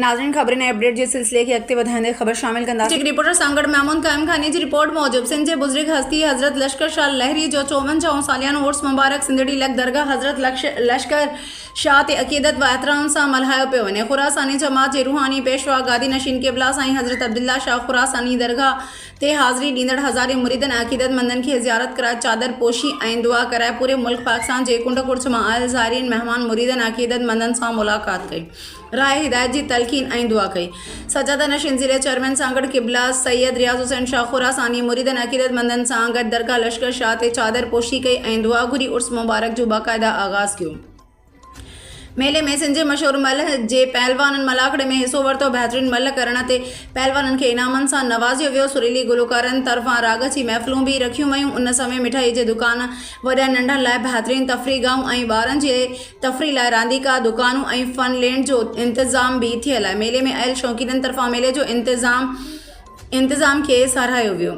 नाज़रीन ख़बरें ने अपडेट जे सिलसिले की अॻिते वधाईंदे ख़बर शामिल कंदासीं। रिपोर्टर सांगड़ महमूद काइम खानी जी रिपोर्ट मूजिब सिंध जे बुज़ुर्ग हस्ती हज़रत लश्कर शाह लहरी जो 54 सालियानो उर्स मुबारक सिंधड़ी लख दरगाह हज़रत लश्कर शाह ते अक़ीदत व एहतराम सां मल्हायो पियो वञे। खुरासानी जमात जे रूहानी पेशवा गादी नशीन क़िबला साईं हज़रत अब्दुल्ला शाह खुरासानी दरगाह ते हाज़िरी ॾींदड़ हज़ारे मुरीदनि अक़ीदतमंदनि खे ज़ियारत कराए चादर पोशी ऐं दुआ कराए पूरे मुल्क पाकिस्तान जे कुंड कुर्स मां आयल ज़ाइरीन मेहमान मुरीदनि अक़ीदतमंदनि सां मुलाक़ात कई, राय हिदायत जी तलक़ीन ऐं दुआ कई। सजादा नशीन ज़िले चेयरमैन सांगड़ क़िबला सैयद रियाज़ हुसैन शाह खुरासानी मुरीदनि अक़ीदतमंदनि सां गॾु दरगाह लश्कर शाह ते चादर पोशी कई ऐं दुआ घुरी उर्स मुबारक जो बाक़ायदा आगाज़ कयो। मेले में सिंध जे मशहूर मल जे पहलवाननि मलाखड़े में हिस्सो वरितो। बहितरीन मल करण ते पहलवाननि खे इनामनि सां नवाज़ियो वियो। सुरीली गुलकारनि तरफ़ां राग जी महफ़िलूं बि रखियूं वयूं। उन समय मिठाई जे दुकान, वॾनि नंढनि लाइ बहितरीन तफ़रीह गाहूं ऐं ॿारनि जे तफ़रीह लाइ रांदीका दुकानूं ऐं फन लैंड जो इंतज़ाम बि थियल आहे। मेले में आयल शौक़ीननि तरफ़ां मेले जो इंतज़ाम खे साराहियो वियो।